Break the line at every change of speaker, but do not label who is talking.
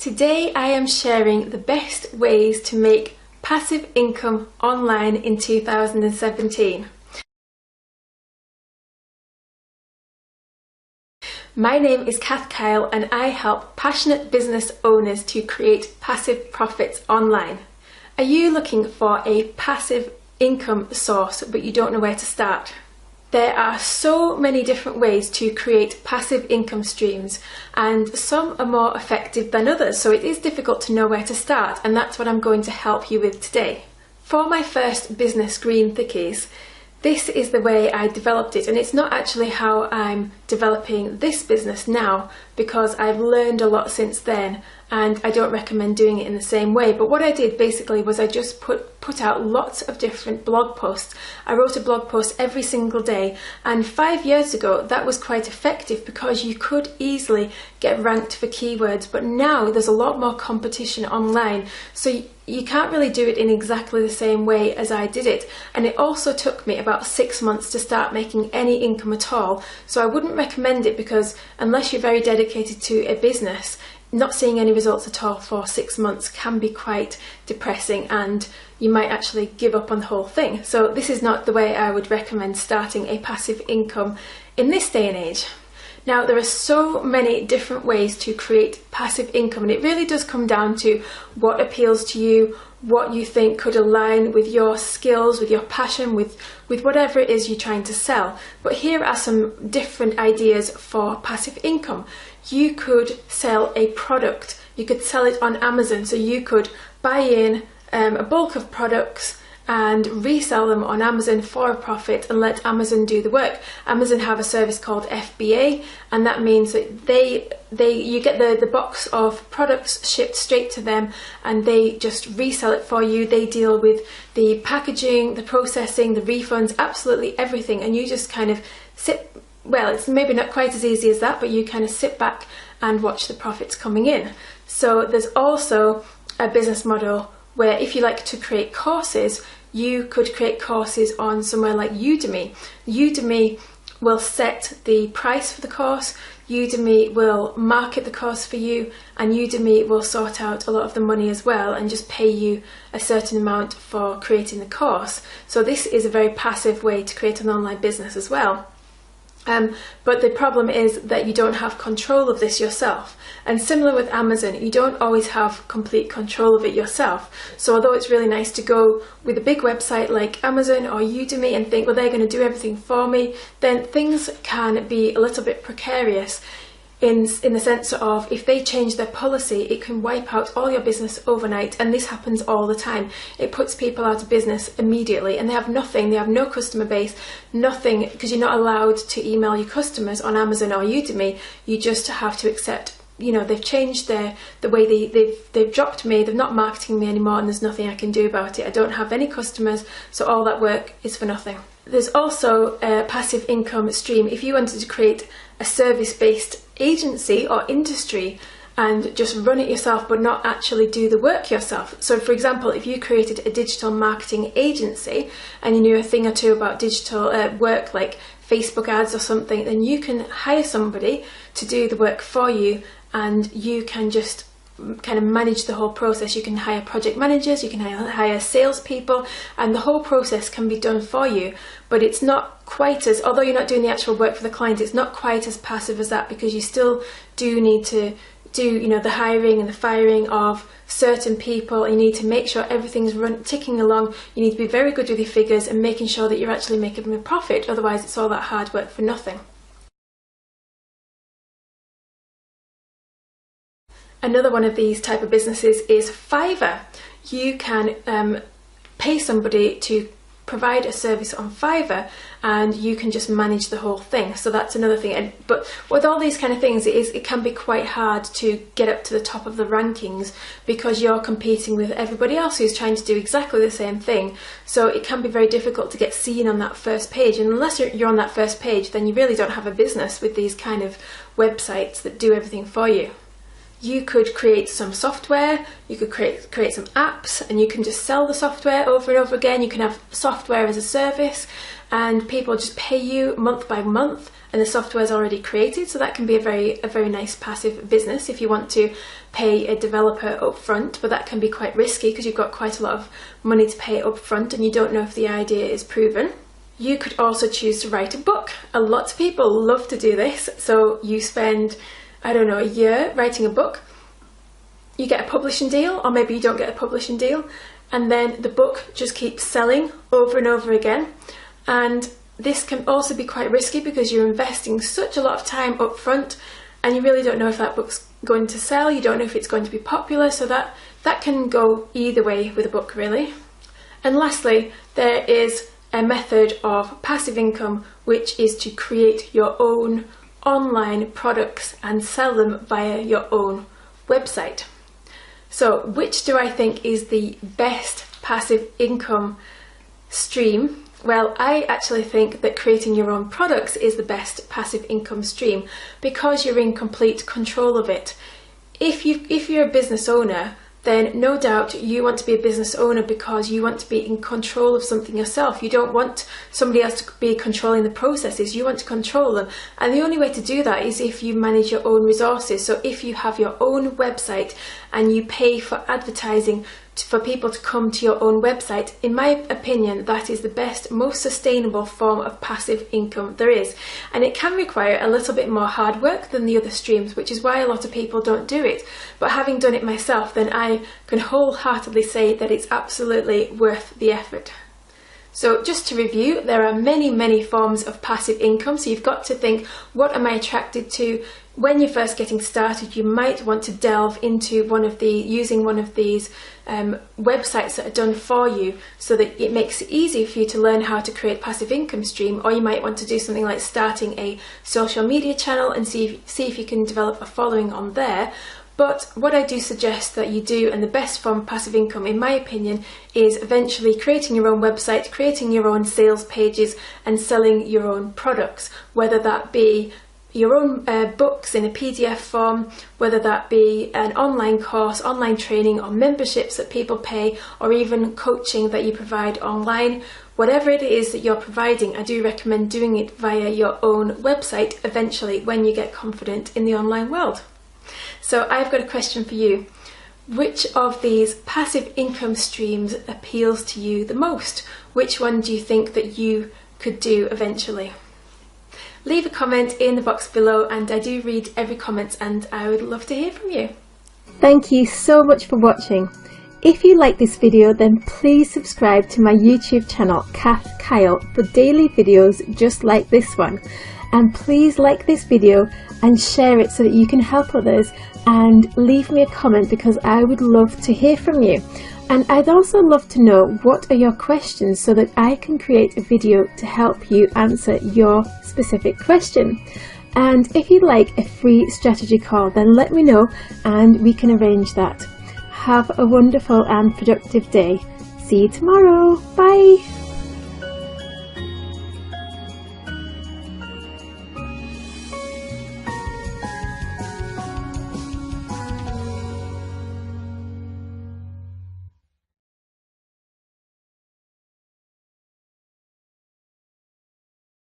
Today I am sharing the best ways to make passive income online in 2017. My name is Kath Kyle and I help passionate business owners to create passive profits online. Are you looking for a passive income source but you don't know where to start? There are so many different ways to create passive income streams, and some are more effective than others, so it is difficult to know where to start, and that's what I'm going to help you with today. For my first business, Green Thickies, this is the way I developed it, and it's not actually how I'm developing this business now, because I've learned a lot since then and I don't recommend doing it in the same way. But what I did basically was I just put out lots of different blog posts. I wrote a blog post every single day, and 5 years ago that was quite effective because you could easily get ranked for keywords, but now there's a lot more competition online, so you can't really do it in exactly the same way as I did it. And it also took me about 6 months to start making any income at all, so I wouldn't recommend it, because unless you're very dedicated to a business, not seeing any results at all for 6 months can be quite depressing, and you might actually give up on the whole thing. So this is not the way I would recommend starting a passive income in this day and age. Now, there are so many different ways to create passive income, and it really does come down to what appeals to you, what you think could align with your skills, with your passion, with whatever it is you're trying to sell. But here are some different ideas for passive income. You could sell a product. You could sell it on Amazon, so you could buy in a bulk of products and resell them on Amazon for a profit and let Amazon do the work. Amazon have a service called FBA, and that means that you get the box of products shipped straight to them and they just resell it for you. They deal with the packaging, the processing, the refunds, absolutely everything, and you just kind of sit. Well, it's maybe not quite as easy as that, but you kind of sit back and watch the profits coming in. So there's also a business model where if you like to create courses, you could create courses on somewhere like Udemy. Udemy will set the price for the course, Udemy will market the course for you, and Udemy will sort out a lot of the money as well and just pay you a certain amount for creating the course. So this is a very passive way to create an online business as well. But the problem is that you don't have control of this yourself. And similar with Amazon, you don't always have complete control of it yourself. So although it's really nice to go with a big website like Amazon or Udemy and think, well, they're going to do everything for me, then things can be a little bit precarious in the sense of, if they change their policy, it can wipe out all your business overnight, and this happens all the time. It puts people out of business immediately, and they have nothing, they have no customer base, nothing, because you're not allowed to email your customers on Amazon or Udemy. You just have to accept, you know, they've changed the way they've dropped me, they're not marketing me anymore, and there's nothing I can do about it. I don't have any customers, so all that work is for nothing. There's also a passive income stream if you wanted to create a service-based agency or industry and just run it yourself but not actually do the work yourself. So for example, if you created a digital marketing agency and you knew a thing or two about digital work like Facebook ads or something, then you can hire somebody to do the work for you, and you can just kind of manage the whole process. You can hire project managers, you can hire salespeople, and the whole process can be done for you. But it's not quite as, although you're not doing the actual work for the client, it's not quite as passive as that, because you still do need to do, you know, the hiring and the firing of certain people. You need to make sure everything's ticking along. You need to be very good with your figures and making sure that you're actually making a profit. Otherwise, it's all that hard work for nothing. Another one of these type of businesses is Fiverr. You can pay somebody to provide a service on Fiverr, and you can just manage the whole thing. So that's another thing. But with all these kind of things, it can be quite hard to get up to the top of the rankings, because you're competing with everybody else who's trying to do exactly the same thing. So it can be very difficult to get seen on that first page, and unless you're on that first page, then you really don't have a business with these kind of websites that do everything for you. You could create some software, you could create some apps, and you can just sell the software over and over again. You can have software as a service, and people just pay you month by month, and the software is already created. So that can be a very nice passive business if you want to pay a developer up front, but that can be quite risky because you've got quite a lot of money to pay up front and you don't know if the idea is proven. You could also choose to write a book. A lot of people love to do this. So you spend, I don't know, a year writing a book, you get a publishing deal, or maybe you don't get a publishing deal, and then the book just keeps selling over and over again. And this can also be quite risky because you're investing such a lot of time up front and you really don't know if that book's going to sell, you don't know if it's going to be popular, so that can go either way with a book really. And lastly, there is a method of passive income, which is to create your own online products and sell them via your own website. So which do I think is the best passive income stream? Well, I actually think that creating your own products is the best passive income stream because you're in complete control of it. If you're a business owner, then no doubt you want to be a business owner because you want to be in control of something yourself. You don't want somebody else to be controlling the processes, you want to control them. And the only way to do that is if you manage your own resources. So if you have your own website and you pay for advertising for people to come to your own website, in my opinion, that is the best, most sustainable form of passive income there is. And it can require a little bit more hard work than the other streams, which is why a lot of people don't do it. But having done it myself, then I can wholeheartedly say that it's absolutely worth the effort. So just to review, there are many forms of passive income. So you've got to think, what am I attracted to? When you're first getting started, you might want to delve into using one of these websites that are done for you so that it makes it easy for you to learn how to create passive income stream. Or you might want to do something like starting a social media channel and see if you can develop a following on there. But what I do suggest that you do, and the best form of passive income in my opinion, is eventually creating your own website, creating your own sales pages and selling your own products, whether that be your own books in a PDF form, whether that be an online course, online training, or memberships that people pay, or even coaching that you provide online. Whatever it is that you're providing, I do recommend doing it via your own website eventually when you get confident in the online world. So I've got a question for you. Which of these passive income streams appeals to you the most? Which one do you think that you could do eventually? Leave a comment in the box below, and I do read every comment and I would love to hear from you. Thank you so much for watching. If you like this video, then please subscribe to my YouTube channel, Kath Kyle, for daily videos just like this one. And please like this video and share it so that you can help others, and leave me a comment because I would love to hear from you. And I'd also love to know, what are your questions so that I can create a video to help you answer your specific question. And if you'd like a free strategy call, then let me know and we can arrange that. Have a wonderful and productive day. See you tomorrow. Bye.